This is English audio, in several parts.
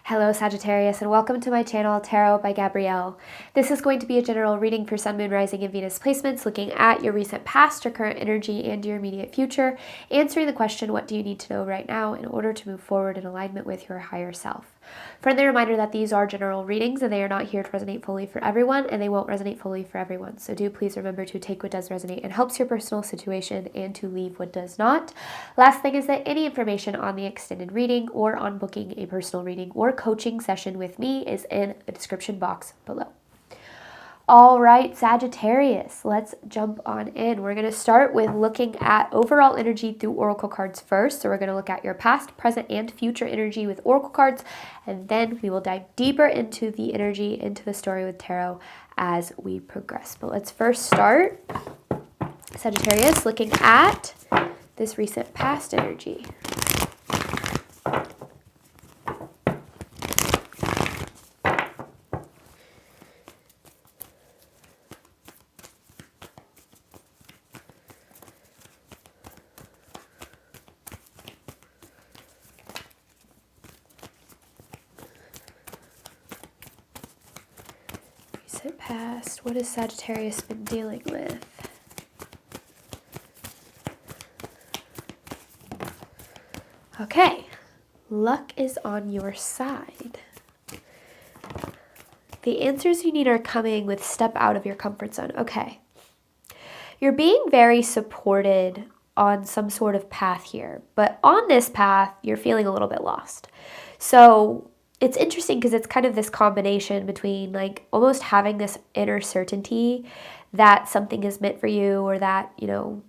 Hello Sagittarius, and welcome to my channel Tarot by Gabrielle. This is going to be a general reading for Sun, Moon, Rising, and Venus placements, looking at your recent past, your current energy, and your immediate future, answering the question, what do you need to know right now in order to move forward in alignment with your higher self? Friendly reminder that these are general readings and they are not here to resonate fully for everyone, and they won't resonate fully for everyone. So do please remember to take what does resonate and helps your personal situation and to leave what does not. Last thing is that any information on the extended reading or on booking a personal reading or coaching session with me is in the description box below. All right, Sagittarius, let's jump on in. We're going to start with looking at overall energy through oracle cards first. So we're going to look at your past, present, and future energy with oracle cards, and then we will dive deeper into the energy, into the story with tarot as we progress. But let's first start, Sagittarius, looking at this recent past energy. Past, what has Sagittarius been dealing with? Okay, luck is on your side. The answers you need are coming with step out of your comfort zone. Okay, you're being very supported on some sort of path here, but on this path, you're feeling a little bit lost. So it's interesting because it's kind of this combination between like almost having this inner certainty that something is meant for you, or that, you know,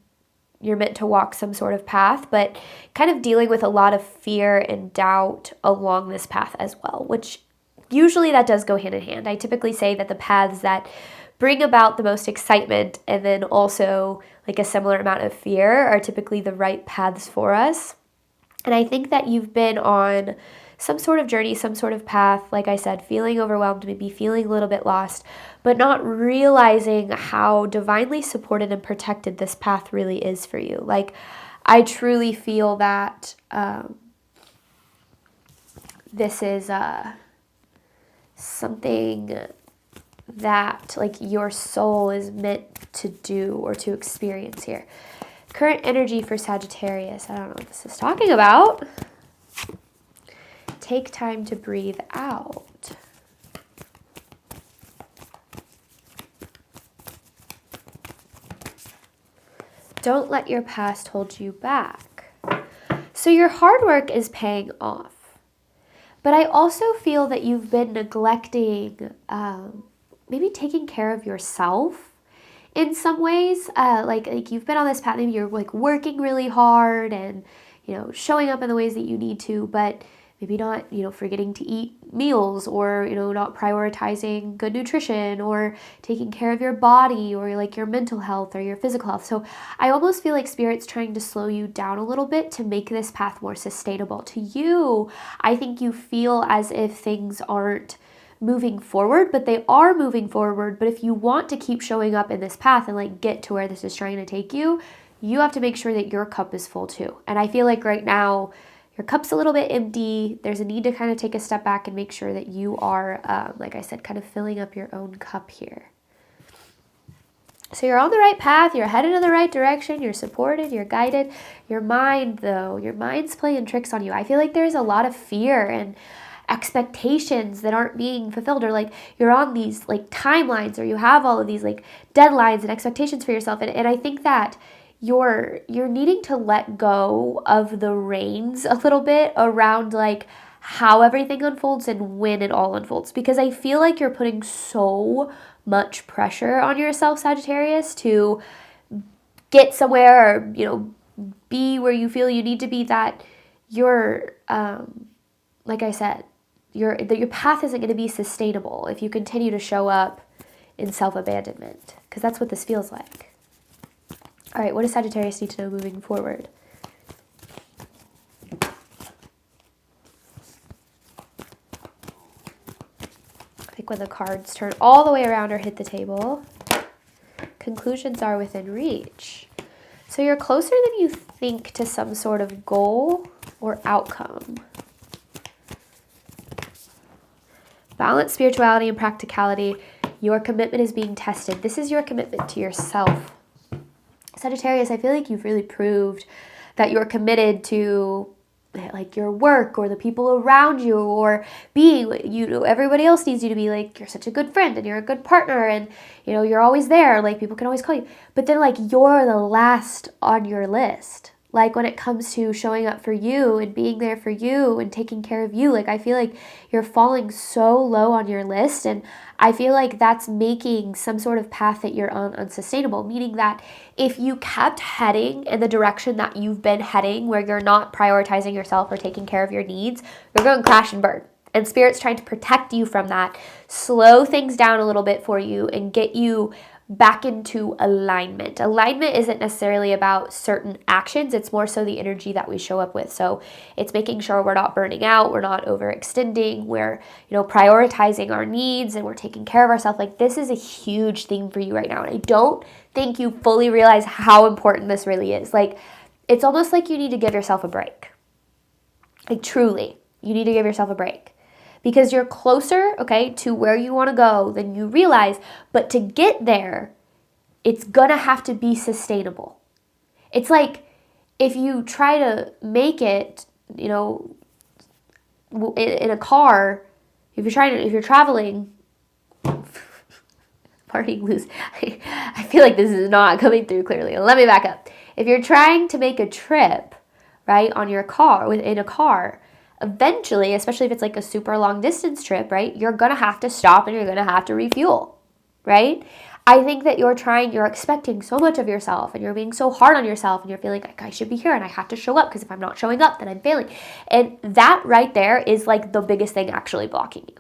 you're meant to walk some sort of path, but kind of dealing with a lot of fear and doubt along this path as well, which usually that does go hand in hand. I typically say that the paths that bring about the most excitement and then also like a similar amount of fear are typically the right paths for us. And I think that you've been on some sort of journey, some sort of path, like I said, feeling overwhelmed, maybe feeling a little bit lost, but not realizing how divinely supported and protected this path really is for you. Like, I truly feel that this is something that like your soul is meant to do or to experience here. Current energy for Sagittarius. I don't know what this is talking about. Take time to breathe out. Don't let your past hold you back. So your hard work is paying off. But I also feel that you've been neglecting, maybe taking care of yourself in some ways. Like you've been on this path, maybe you're like working really hard and, you know, showing up in the ways that you need to, but maybe not, you know, forgetting to eat meals, or, you know, not prioritizing good nutrition or taking care of your body or like your mental health or your physical health. So I almost feel like Spirit's trying to slow you down a little bit to make this path more sustainable. To you, I think you feel as if things aren't moving forward, but they are moving forward. But if you want to keep showing up in this path and like get to where this is trying to take you, you have to make sure that your cup is full too. And I feel like right now, your cup's a little bit empty. There's a need to kind of take a step back and make sure that you are, like I said, kind of filling up your own cup here. So you're on the right path. You're headed in the right direction. You're supported. You're guided. Your mind, though, your mind's playing tricks on you. I feel like there's a lot of fear and expectations that aren't being fulfilled, or like you're on these like timelines, or you have all of these like deadlines and expectations for yourself. And I think that you're needing to let go of the reins a little bit around like how everything unfolds and when it all unfolds, because I feel like you're putting so much pressure on yourself, Sagittarius, to get somewhere, or, you know, be where you feel you need to be, that you're like I said, your path isn't going to be sustainable if you continue to show up in self-abandonment, because that's what this feels like. All right, what does Sagittarius need to know moving forward? I think when the cards turn all the way around or hit the table, conclusions are within reach. So you're closer than you think to some sort of goal or outcome. Balance spirituality and practicality. Your commitment is being tested. This is your commitment to yourself. Sagittarius, I feel like you've really proved that you're committed to like your work or the people around you, or being, everybody else needs you to be like, you're such a good friend and you're a good partner and, you're always there. Like, people can always call you. But then, like, you're the last on your list. Like, when it comes to showing up for you and being there for you and taking care of you, like, I feel like you're falling so low on your list. And I feel like that's making some sort of path that you're on unsustainable, meaning that if you kept heading in the direction that you've been heading, where you're not prioritizing yourself or taking care of your needs, you're going to crash and burn. And Spirit's trying to protect you from that, slow things down a little bit for you, and get you back into alignment. Alignment isn't necessarily about certain actions. It's more so the energy that we show up with. So it's making sure we're not burning out, we're not overextending, we're, prioritizing our needs, and we're taking care of ourselves. Like, this is a huge theme for you right now. And I don't think you fully realize how important this really is. Like, it's almost like you need to give yourself a break. Like, truly, you need to give yourself a break. Because you're closer, to where you want to go than you realize. But to get there, it's going to have to be sustainable. It's like if you try to make it, in a car, if you're traveling, parting loose. I feel like this is not coming through clearly. Let me back up. If you're trying to make a trip, right, in a car, eventually, especially if it's like a super long distance trip, right, you're going to have to stop and you're going to have to refuel, right? I think that you're expecting so much of yourself, and you're being so hard on yourself, and you're feeling like, I should be here and I have to show up, because if I'm not showing up, then I'm failing. And that right there is like the biggest thing actually blocking you.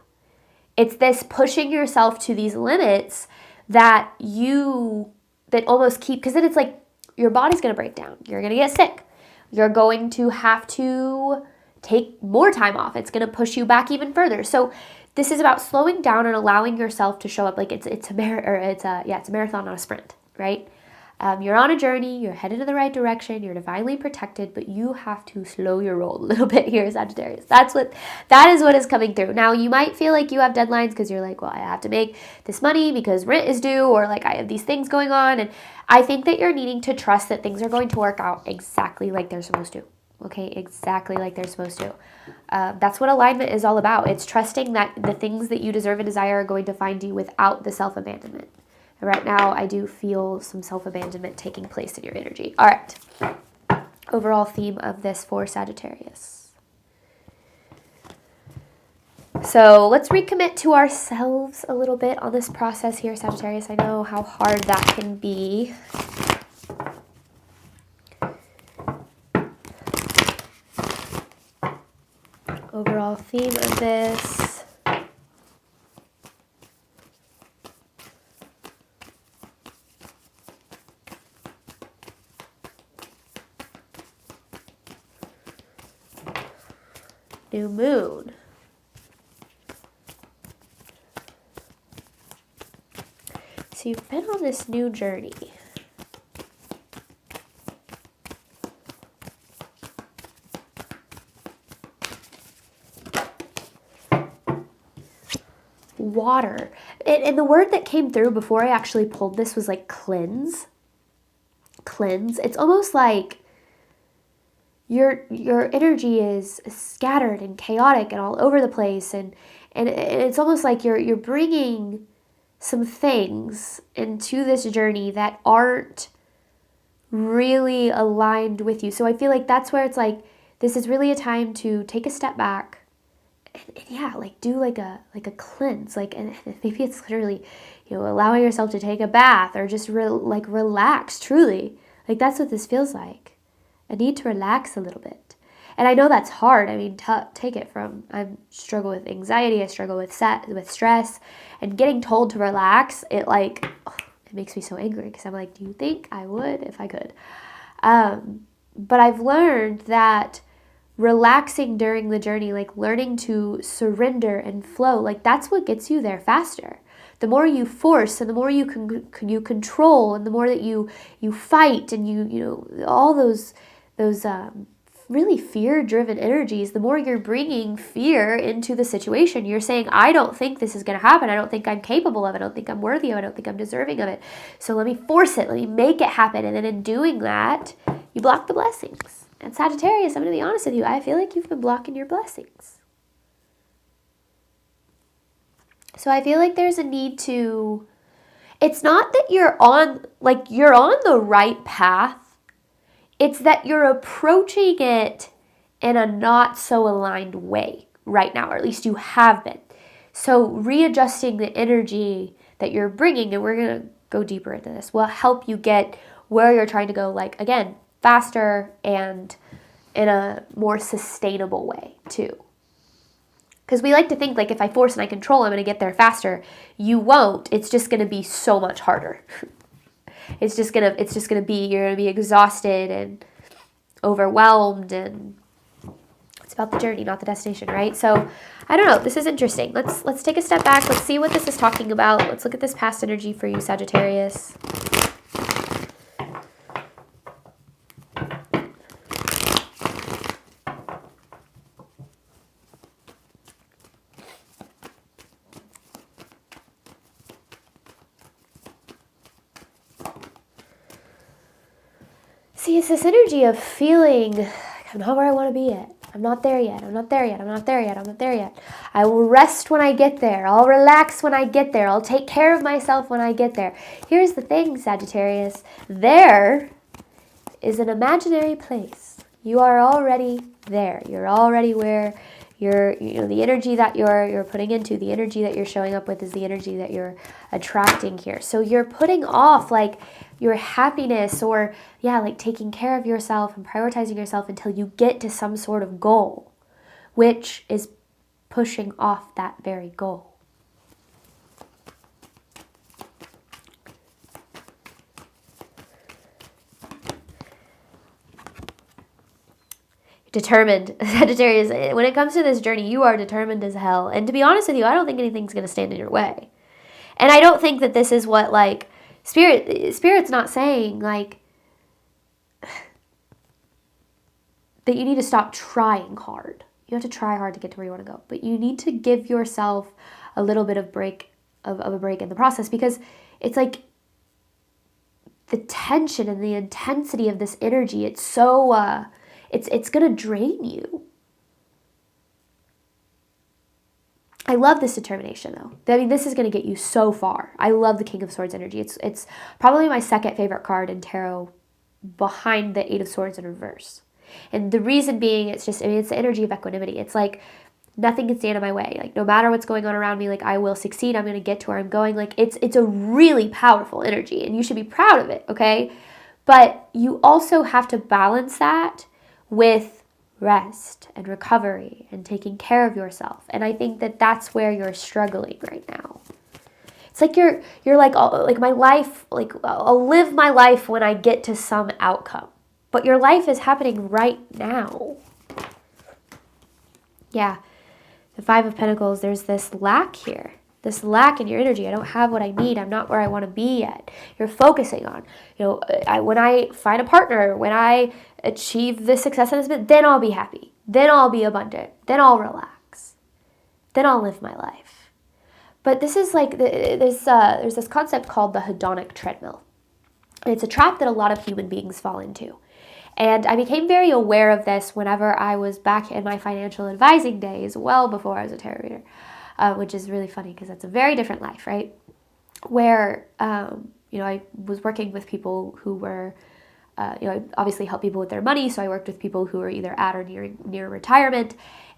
It's this pushing yourself to these limits that almost keep, because then it's like your body's going to break down. You're going to get sick. You're going to have to take more time off. It's going to push you back even further. So this is about slowing down and allowing yourself to show up like it's a marathon, not a sprint, right? You're on a journey, you're headed in the right direction, you're divinely protected, but you have to slow your roll a little bit here, Sagittarius. That is what is coming through. Now, you might feel like you have deadlines because you're like, well, I have to make this money because rent is due, or like I have these things going on. And I think that you're needing to trust that things are going to work out exactly like they're supposed to. Okay, exactly like they're supposed to. That's what alignment is all about. It's trusting that the things that you deserve and desire are going to find you without the self-abandonment. And right now, I do feel some self-abandonment taking place in your energy. All right. Overall theme of this for Sagittarius. So let's recommit to ourselves a little bit on this process here, Sagittarius. I know how hard that can be. Overall theme of this. New moon. So you've been on this new journey. Water. And the word that came through before I actually pulled this was like cleanse. Cleanse. It's almost like your energy is scattered and chaotic and all over the place, and it's almost like you're bringing some things into this journey that aren't really aligned with you. So I feel like that's where it's like, this is really a time to take a step back and like do like a cleanse, like, and maybe it's literally, allowing yourself to take a bath or just relax truly. Like, that's what this feels like. I need to relax a little bit. And I know that's hard. I mean, take it from, I struggle with anxiety, I struggle with stress, and getting told to relax, it makes me so angry, because I'm like, do you think I would if I could? But I've learned that relaxing during the journey, like learning to surrender and flow, like that's what gets you there faster. The more you force and the more you control, and the more that you fight and you all those really fear-driven energies, the more you're bringing fear into the situation. You're saying, I don't think this is going to happen. I don't think I'm capable of it. I don't think I'm worthy of it. I don't think I'm deserving of it. So let me force it. Let me make it happen. And then in doing that, you block the blessings. And Sagittarius, I'm going to be honest with you, I feel like you've been blocking your blessings. So I feel like there's a need to, it's not that you're on the right path. It's that you're approaching it in a not so aligned way right now, or at least you have been. So readjusting the energy that you're bringing, and we're going to go deeper into this, will help you get where you're trying to go, like, again, faster and in a more sustainable way too. Because we like to think, like, if I force and I control, I'm going to get there faster. You won't. It's just going to be so much harder. It's just gonna be, you're gonna be exhausted and overwhelmed, and it's about the journey, not the destination, right? So I don't know, this is interesting. Let's take a step back. Let's see what this is talking about. Let's look at this past energy for you, Sagittarius. See, it's this energy of feeling, I'm not where I want to be yet. I'm not there yet. I'm not there yet. I'm not there yet. I'm not there yet. I will rest when I get there. I'll relax when I get there. I'll take care of myself when I get there. Here's the thing, Sagittarius. There is an imaginary place. You are already there. You're already where the energy that you're putting into, the energy that you're showing up with is the energy that you're attracting here. So you're putting off, like, your happiness or, like, taking care of yourself and prioritizing yourself until you get to some sort of goal, which is pushing off that very goal. Determined. Sagittarius, when it comes to this journey, you are determined as hell. And to be honest with you, I don't think anything's going to stand in your way. And I don't think that this is what, like, Spirit's not saying, like, that you need to stop trying hard. You have to try hard to get to where you want to go. But you need to give yourself a little bit of a break in the process, because it's like the tension and the intensity of this energy, it's so, it's going to drain you. I love this determination, though. I mean, this is going to get you so far. I love the King of Swords energy. It's probably my second favorite card in tarot, behind the Eight of Swords in reverse. And the reason being, it's the energy of equanimity. It's like nothing can stand in my way. Like, no matter what's going on around me, like, I will succeed. I'm going to get to where I'm going. Like, it's a really powerful energy, and you should be proud of it, okay? But you also have to balance that with rest and recovery and taking care of yourself. And I think that that's where you're struggling right now. It's like you're like, oh, like, my life, like, I'll live my life when I get to some outcome. But your life is happening right now. Yeah. The Five of Pentacles, there's this lack here. This lack in your energy. I don't have what I need. I'm not where I want to be yet. You're focusing on, when I find a partner, when I achieve this success in this business, then I'll be happy. Then I'll be abundant. Then I'll relax. Then I'll live my life. But this is like, there's this concept called the hedonic treadmill. And it's a trap that a lot of human beings fall into. And I became very aware of this whenever I was back in my financial advising days, well before I was a tarot reader. Which is really funny because that's a very different life, right? Where, I was working with people who were, I obviously help people with their money. So I worked with people who were either at or near retirement.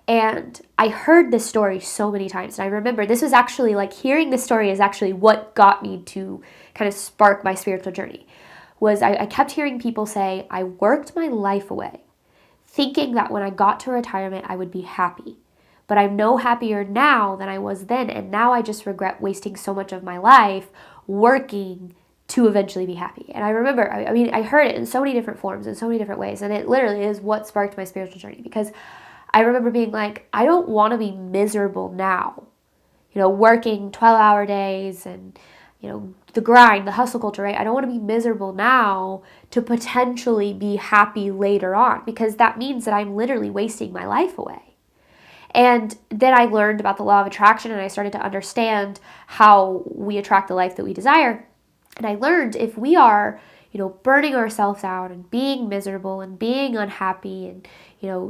And I heard this story so many times. And I remember this was actually, like, hearing this story is actually what got me to kind of spark my spiritual journey. Was I kept hearing people say, I worked my life away thinking that when I got to retirement, I would be happy. But I'm no happier now than I was then. And now I just regret wasting so much of my life working to eventually be happy. And I remember, I heard it in so many different forms, in so many different ways. And it literally is what sparked my spiritual journey. Because I remember being like, I don't want to be miserable now. Working 12-hour days and the grind, the hustle culture, right? I don't want to be miserable now to potentially be happy later on, because that means that I'm literally wasting my life away. And then I learned about the law of attraction, and I started to understand how we attract the life that we desire. And I learned if we are, burning ourselves out and being miserable and being unhappy and,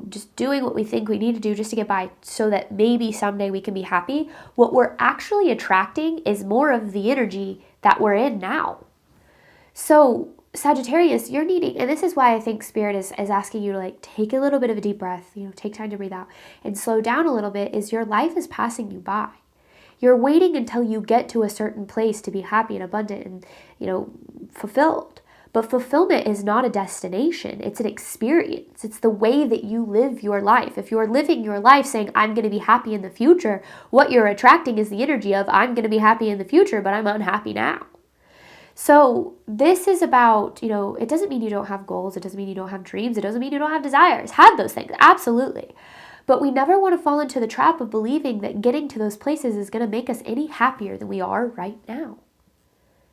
just doing what we think we need to do just to get by so that maybe someday we can be happy, what we're actually attracting is more of the energy that we're in now. So Sagittarius, you're needing, and this is why I think Spirit is asking you to take a little bit of a deep breath, take time to breathe out and slow down a little bit, is your life is passing you by. You're waiting until you get to a certain place to be happy and abundant and, fulfilled. But fulfillment is not a destination. It's an experience. It's the way that you live your life. If you're living your life saying, I'm going to be happy in the future, what you're attracting is the energy of, I'm going to be happy in the future, but I'm unhappy now. So this is about, it doesn't mean you don't have goals. It doesn't mean you don't have dreams. It doesn't mean you don't have desires. Have those things. Absolutely. But we never want to fall into the trap of believing that getting to those places is going to make us any happier than we are right now.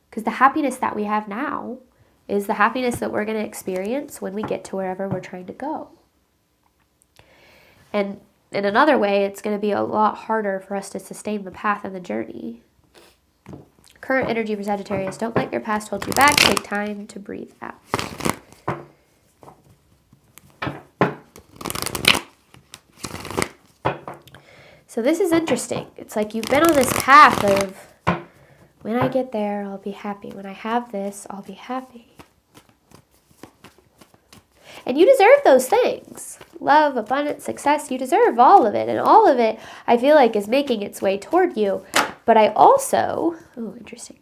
Because the happiness that we have now is the happiness that we're going to experience when we get to wherever we're trying to go. And in another way, it's going to be a lot harder for us to sustain the path and the journey. Current energy for Sagittarius, don't let your past hold you back. Take time to breathe out. So this is interesting. It's like you've been on this path of, when I get there, I'll be happy. When I have this, I'll be happy. And you deserve those things. Love, abundance, success. You deserve all of it. And all of it, I feel like, is making its way toward you. But I also, interesting.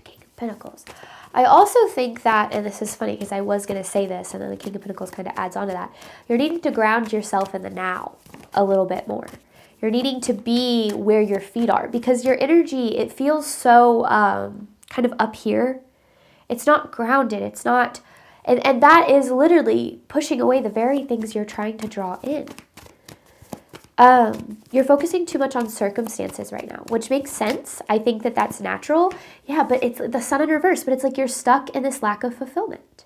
King of Pentacles. I also think that, and this is funny because I was going to say this, and then the King of Pentacles kind of adds on to that. You're needing to ground yourself in the now a little bit more. You're needing to be where your feet are, because your energy, it feels so kind of up here. It's not grounded. It's not, and that is literally pushing away the very things you're trying to draw in. You're focusing too much on circumstances right now, which makes sense. I think that that's natural. Yeah, but it's the Sun in reverse, but it's like you're stuck in this lack of fulfillment.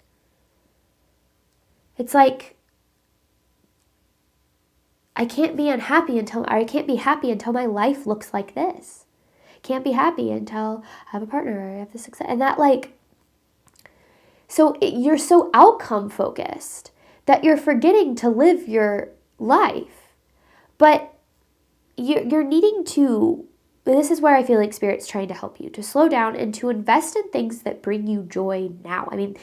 It's like, I can't be happy until my life looks like this. Can't be happy until I have a partner or I have the success. And that you're so outcome focused that you're forgetting to live your life. But you're needing to, this is where I feel like Spirit's trying to help you, to slow down and to invest in things that bring you joy now. I mean,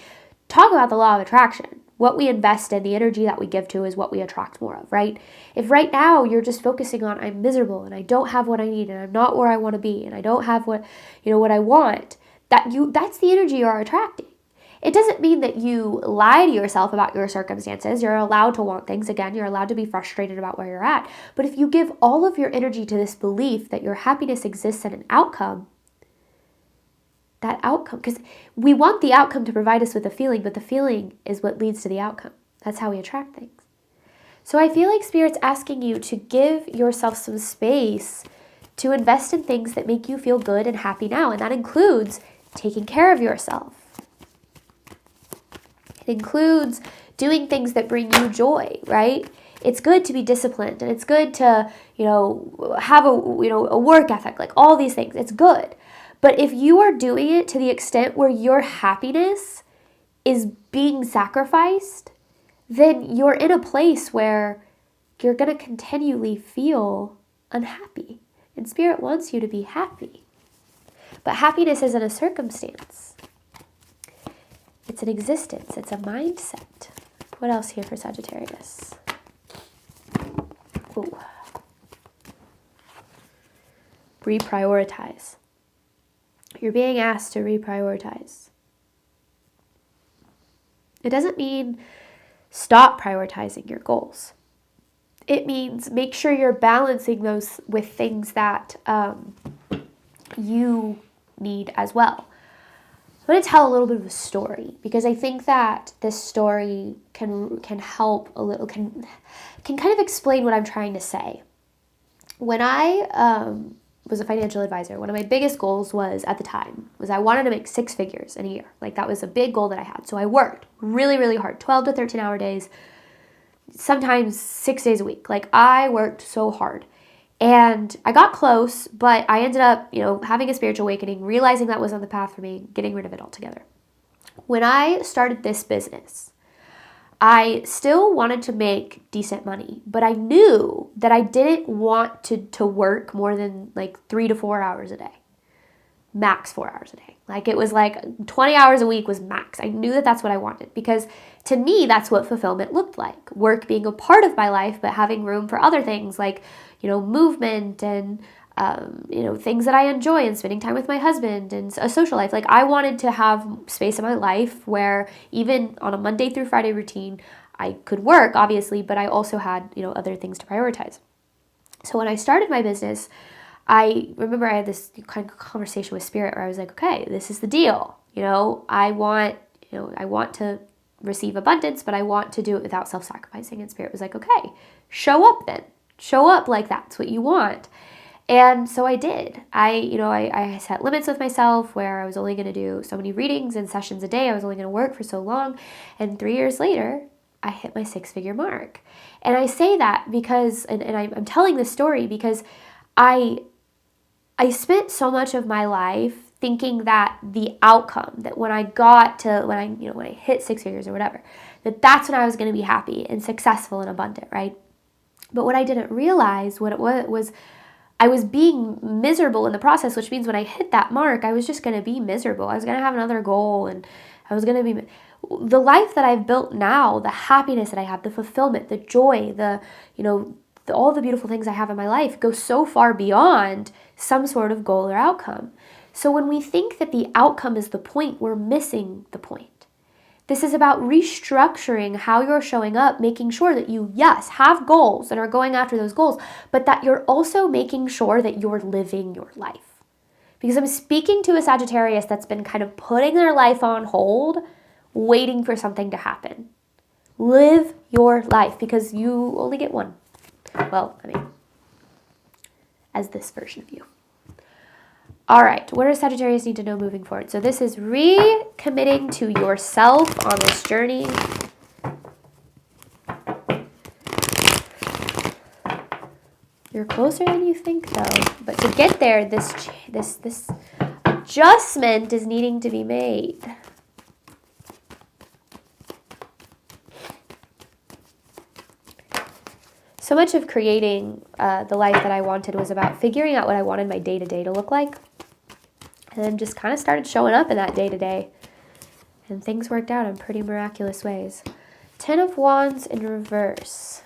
talk about the law of attraction. What we invest in, the energy that we give to, is what we attract more of, right? If right now you're just focusing on, I'm miserable and I don't have what I need and I'm not where I want to be and I don't have what I want, that's the energy you're attracting. It doesn't mean that you lie to yourself about your circumstances. You're allowed to want things. Again, you're allowed to be frustrated about where you're at. But if you give all of your energy to this belief that your happiness exists in an outcome, that outcome, because we want the outcome to provide us with a feeling, but the feeling is what leads to the outcome. That's how we attract things. So I feel like Spirit's asking you to give yourself some space to invest in things that make you feel good and happy now. And that includes taking care of yourself. It includes doing things that bring you joy, right? It's good to be disciplined, and it's good to, have a work ethic, like all these things. It's good. But if you are doing it to the extent where your happiness is being sacrificed, then you're in a place where you're going to continually feel unhappy. And Spirit wants you to be happy. But happiness isn't a circumstance. It's an existence. It's a mindset. What else here for Sagittarius? Ooh. Reprioritize. You're being asked to reprioritize. It doesn't mean stop prioritizing your goals. It means make sure you're balancing those with things that you need as well. I'm going to tell a little bit of a story because I think that this story can help a little, can kind of explain what I'm trying to say. When I was a financial advisor. One of my biggest goals was, at the time, was I wanted to make 6 figures in a year. Like, that was a big goal that I had. So I worked really, really hard, 12 to 13 hour days, sometimes 6 days a week. Like, I worked so hard. And I got close, but I ended up, having a spiritual awakening, realizing that wasn't the path for me, getting rid of it altogether. When I started this business, I still wanted to make decent money, but I knew that I didn't want to work more than like 3 to 4 hours a day, max 4 hours a day. Like, it was like 20 hours a week was max. I knew that that's what I wanted, because to me, that's what fulfillment looked like. Work being a part of my life, but having room for other things like, movement and, things that I enjoy, and spending time with my husband and a social life. Like, I wanted to have space in my life where even on a Monday through Friday routine, I could work, obviously, but I also had, other things to prioritize. So when I started my business, I remember I had this kind of conversation with Spirit where I was like, okay, this is the deal. I want to receive abundance, but I want to do it without self-sacrificing. And Spirit was like, okay, show up then. Show up like that's what you want. And so I did. I set limits with myself where I was only going to do so many readings and sessions a day. I was only going to work for so long. And 3 years later, I hit my 6-figure mark. And I say that because, and I'm telling this story because I spent so much of my life thinking that the outcome, that when I hit 6 figures or whatever, that's when I was going to be happy and successful and abundant, right? But what I didn't realize what it was I was being miserable in the process, which means when I hit that mark, I was just going to be miserable. I was going to have another goal, and I was going to be the life that I've built now, the happiness that I have, the fulfillment, the joy, all the beautiful things I have in my life go so far beyond some sort of goal or outcome. So when we think that the outcome is the point, we're missing the point. This is about restructuring how you're showing up, making sure that you, yes, have goals and are going after those goals, but that you're also making sure that you're living your life. Because I'm speaking to a Sagittarius that's been kind of putting their life on hold, waiting for something to happen. Live your life, because you only get one. Well, as this version of you. All right, what does Sagittarius need to know moving forward? So this is recommitting to yourself on this journey. You're closer than you think, though. But to get there, this adjustment is needing to be made. So much of creating the life that I wanted was about figuring out what I wanted my day-to-day to look like. And then just kind of started showing up in that day-to-day. And things worked out in pretty miraculous ways. 10 of Wands in reverse.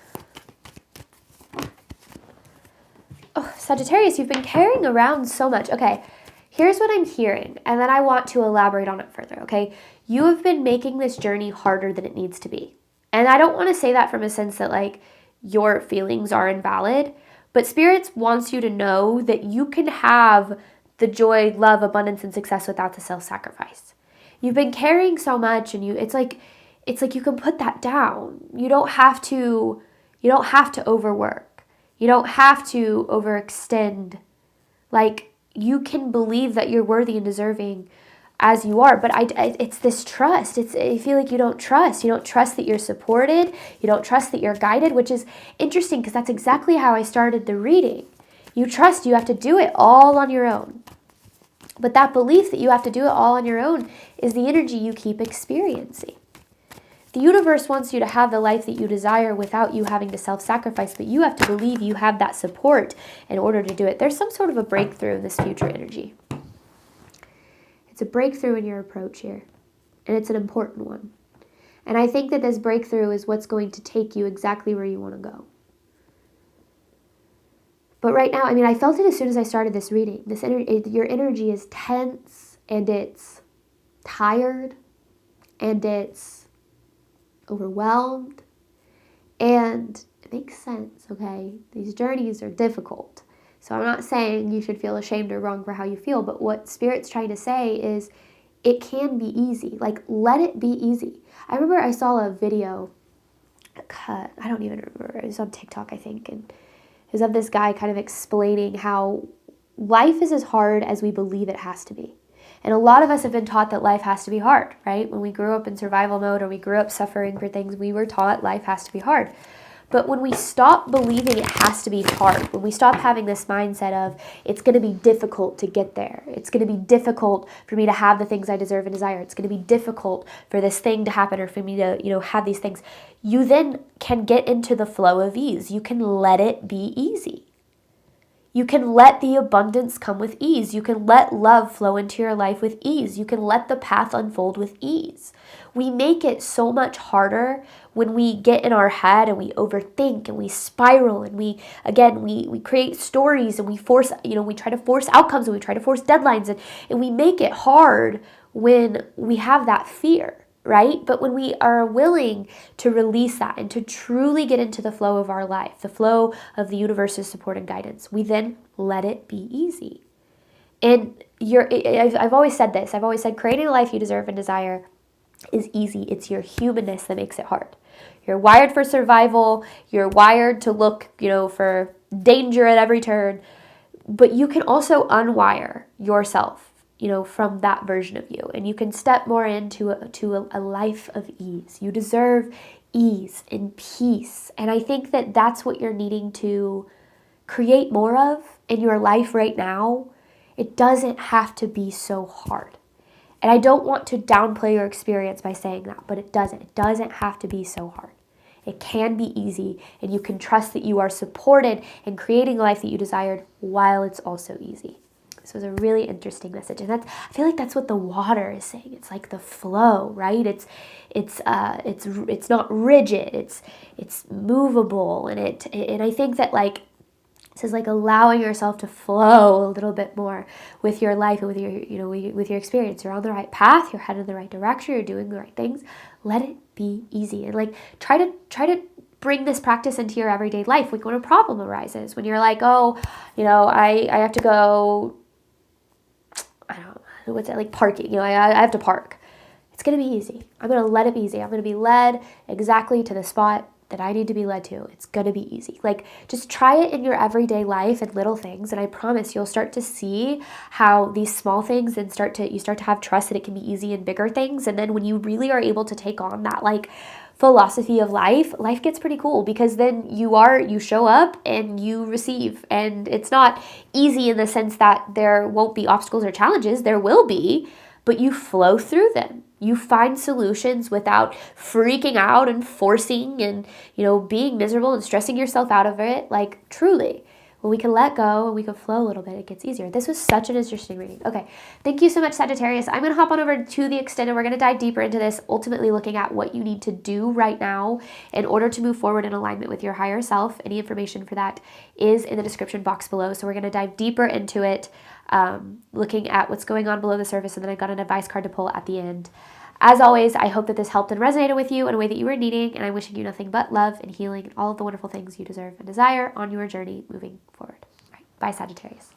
Oh, Sagittarius, you've been carrying around so much. Okay, here's what I'm hearing, and then I want to elaborate on it further, okay? You have been making this journey harder than it needs to be. And I don't want to say that from a sense that, like, your feelings are invalid, but Spirit wants you to know that you can have the joy, love, abundance, and success without the self-sacrifice. You've been carrying so much, and it's like you can put that down. You don't have to overwork. You don't have to overextend. Like, you can believe that you're worthy and deserving as you are. But it's this trust. I feel like you don't trust. You don't trust that you're supported. You don't trust that you're guided, which is interesting because that's exactly how I started the reading. You trust you have to do it all on your own. But that belief that you have to do it all on your own is the energy you keep experiencing. The universe wants you to have the life that you desire without you having to self-sacrifice, but you have to believe you have that support in order to do it. There's some sort of a breakthrough in this future energy. It's a breakthrough in your approach here, and it's an important one. And I think that this breakthrough is what's going to take you exactly where you want to go. But right now, I felt it as soon as I started this reading. Your energy is tense, and it's tired, and it's overwhelmed, and it makes sense, okay? These journeys are difficult. So I'm not saying you should feel ashamed or wrong for how you feel, but what Spirit's trying to say is it can be easy. Like, let it be easy. I remember I saw a video, I don't even remember, it was on TikTok, I think, and it was of this guy kind of explaining how life is as hard as we believe it has to be. And a lot of us have been taught that life has to be hard, right? When we grew up in survival mode or we grew up suffering for things, we were taught life has to be hard. But when we stop believing it has to be hard, when we stop having this mindset of it's going to be difficult to get there, it's going to be difficult for me to have the things I deserve and desire, it's going to be difficult for this thing to happen or for me to, have these things, you then can get into the flow of ease. You can let it be easy. You can let the abundance come with ease. You can let love flow into your life with ease. You can let the path unfold with ease. We make it so much harder when we get in our head and we overthink and we spiral and we create stories and we force, we try to force outcomes and we try to force deadlines and we make it hard when we have that fear. Right? But when we are willing to release that and to truly get into the flow of our life, the flow of the universe's support and guidance, we then let it be easy. And I've always said this. I've always said creating the life you deserve and desire is easy. It's your humanness that makes it hard. You're wired for survival. You're wired to look, for danger at every turn. But you can also unwire yourself, from that version of you. And you can step more into a life of ease. You deserve ease and peace. And I think that that's what you're needing to create more of in your life right now. It doesn't have to be so hard. And I don't want to downplay your experience by saying that, but it doesn't. It doesn't have to be so hard. It can be easy, and you can trust that you are supported in creating a life that you desired while it's also easy. This was a really interesting message, and I feel like that's what the water is saying. It's like the flow, right? It's not rigid. It's movable, and I think that this is allowing yourself to flow a little bit more with your life and with your with your experience. You're on the right path. You're headed in the right direction. You're doing the right things. Let it be easy, and try to bring this practice into your everyday life. When a problem arises, when you're I have to go. I don't know, what's that, parking, I have to park. It's going to be easy. I'm going to let it be easy. I'm going to be led exactly to the spot that I need to be led to. It's going to be easy. Just try it in your everyday life and little things. And I promise you'll start to see how these small things and you start to have trust that it can be easy in bigger things. And then when you really are able to take on that, philosophy of life gets pretty cool, because then you show up and you receive, and it's not easy in the sense that there won't be obstacles or challenges. There will be, but you flow through them. You find solutions without freaking out and forcing and, being miserable and stressing yourself out of it. Truly, when we can let go and we can flow a little bit, it gets easier. This was such an interesting reading. Okay, thank you so much, Sagittarius. I'm going to hop on over to the extended. We're going to dive deeper into this, ultimately looking at what you need to do right now in order to move forward in alignment with your higher self. Any information for that is in the description box below. So we're going to dive deeper into it, looking at what's going on below the surface, and then I got an advice card to pull at the end. As always, I hope that this helped and resonated with you in a way that you were needing, and I'm wishing you nothing but love and healing and all of the wonderful things you deserve and desire on your journey moving forward. All right, bye, Sagittarius.